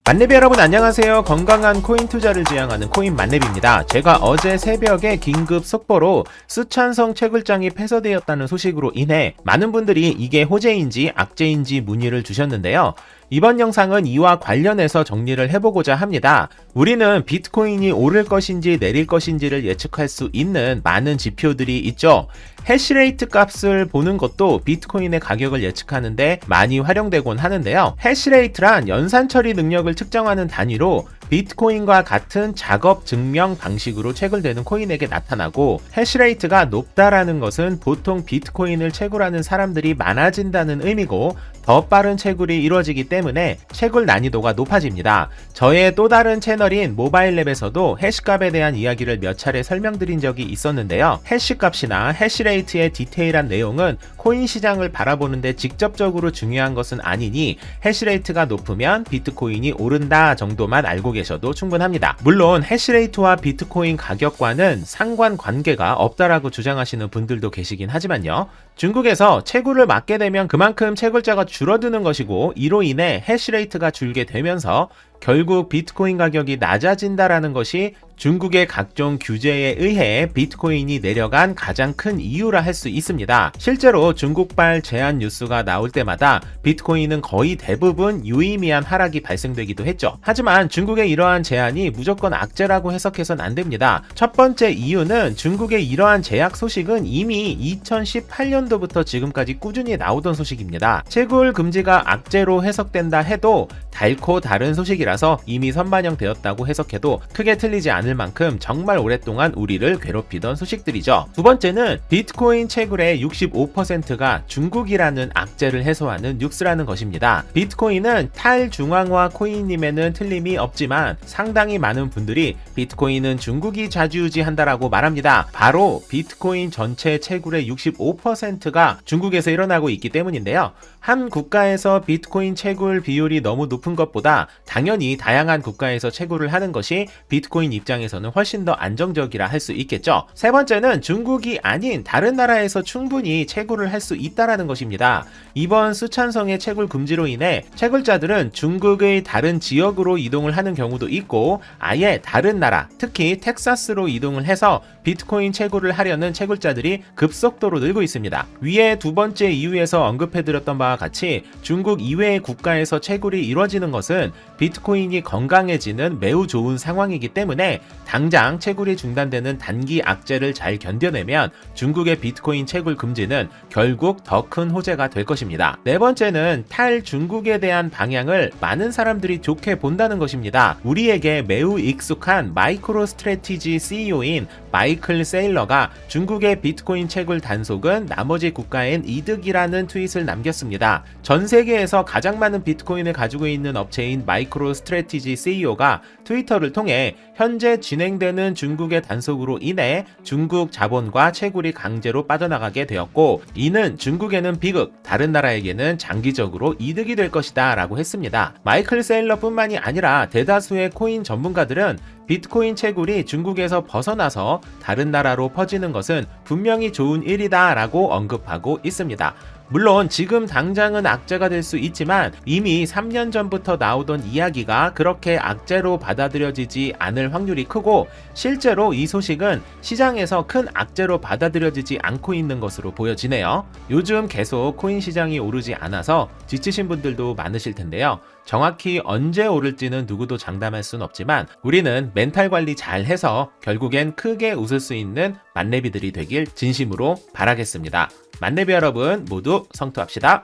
만렙 여러분 안녕하세요. 건강한 코인 투자를 지향하는 코인 만렙입니다. 제가 어제 새벽에 긴급 속보로 수찬성 채굴장이 폐쇄되었다는 소식으로 인해 많은 분들이 이게 호재인지 악재인지 문의를 주셨는데요. 이번 영상은 이와 관련해서 정리를 해보고자 합니다. 우리는 비트코인이 오를 것인지 내릴 것인지를 예측할 수 있는 많은 지표들이 있죠. 해시레이트 값을 보는 것도 비트코인의 가격을 예측하는데 많이 활용되곤 하는데요. 해시레이트란 연산 처리 능력을 측정하는 단위로 비트코인과 같은 작업 증명 방식으로 채굴되는 코인에게 나타나고, 해시레이트가 높다라는 것은 보통 비트코인을 채굴하는 사람들이 많아진다는 의미고 더 빠른 채굴이 이루어지기 때문에 채굴 난이도가 높아집니다. 저의 또 다른 채널인 모바일랩에서도 해시값에 대한 이야기를 몇 차례 설명드린 적이 있었는데요. 해시값이나 해시레이트의 디테일한 내용은 코인 시장을 바라보는데 직접적으로 중요한 것은 아니니 해시레이트가 높으면 비트코인이 오른다 정도만 알고 계셔도 충분합니다. 물론 해시레이트와 비트코인 가격과는 상관관계가 없다라고 주장하시는 분들도 계시긴 하지만요. 중국에서 채굴을 막게 되면 그만큼 채굴자가 줄어드는 것이고, 이로 인해 해시레이트가 줄게 되면서 결국 비트코인 가격이 낮아진다라는 것이 중국의 각종 규제에 의해 비트코인이 내려간 가장 큰 이유라 할 수 있습니다. 실제로 중국발 제한 뉴스가 나올 때마다 비트코인은 거의 대부분 유의미한 하락이 발생되기도 했죠. 하지만 중국의 이러한 제한이 무조건 악재라고 해석해서는 안 됩니다. 첫 번째 이유는 중국의 이러한 제약 소식은 이미 2018년도부터 지금까지 꾸준히 나오던 소식입니다. 채굴 금지가 악재로 해석된다 해도 달코 다른 소식이라서 이미 선반영되었다고 해석해도 크게 틀리지 않을 만큼 정말 오랫동안 우리를 괴롭히던 소식들이죠. 두 번째는 비트코인 채굴의 65%가 중국이라는 악재를 해소하는 뉴스라는 것입니다. 비트코인은 탈중앙화 코인임에는 틀림이 없지만 상당히 많은 분들이 비트코인은 중국이 좌지우지한다라고 말합니다. 바로 비트코인 전체 채굴의 65%가 중국에서 일어나고 있기 때문인데요. 한 국가에서 비트코인 채굴 비율이 너무 높은 것보다 당연히 다양한 국가에서 채굴을 하는 것이 비트코인 입장에서는 훨씬 더 안정적이라 할 수 있겠죠. 세 번째는 중국이 아닌 다른 나라에서 충분히 채굴을 할 수 있다라는 것입니다. 이번 수찬성의 채굴 금지로 인해 채굴자들은 중국의 다른 지역으로 이동을 하는 경우도 있고, 아예 다른 나라, 특히 텍사스로 이동을 해서 비트코인 채굴을 하려는 채굴자들이 급속도로 늘고 있습니다. 위에 두 번째 이유에서 언급해드렸던 바와 같이 중국 이외의 국가에서 채굴이 이루어지는 것은 비트코인이 건강해지는 매우 좋은 상황이기 때문에 당장 채굴이 중단되는 단기 악재를 잘 견뎌내면 중국의 비트코인 채굴 금지는 결국 더 큰 호재가 될 것입니다. 네 번째는 탈중국에 대한 방향을 많은 사람들이 좋게 본다는 것입니다. 우리에게 매우 익숙한 마이크로 스트래티지 CEO인 마이클 세일러가 중국의 비트코인 채굴 단속은 나머지 국가엔 이득이라는 트윗을 남겼습니다. 전 세계에서 가장 많은 비트코인을 가지고 있는 업체인 마이크로 스트래티지 CEO가 트위터를 통해 현재 진행되는 중국의 단속으로 인해 중국 자본과 채굴이 강제로 빠져나가게 되었고, 이는 중국에는 비극, 다른 나라에게는 장기적으로 이득이 될 것이다 라고 했습니다. 마이클 세일러 뿐만이 아니라 대다수의 코인 전문가들은 비트코인 채굴이 중국에서 벗어나서 다른 나라로 퍼지는 것은 분명히 좋은 일이다 라고 언급하고 있습니다. 물론 지금 당장은 악재가 될 수 있지만 이미 3년 전부터 나오던 이야기가 그렇게 악재로 받아들여지지 않을 확률이 크고, 실제로 이 소식은 시장에서 큰 악재로 받아들여지지 않고 있는 것으로 보여지네요. 요즘 계속 코인 시장이 오르지 않아서 지치신 분들도 많으실 텐데요. 정확히 언제 오를지는 누구도 장담할 순 없지만 우리는 멘탈 관리 잘 해서 결국엔 크게 웃을 수 있는 만렙이들이 되길 진심으로 바라겠습니다. 만렙이 여러분 모두 성투합시다.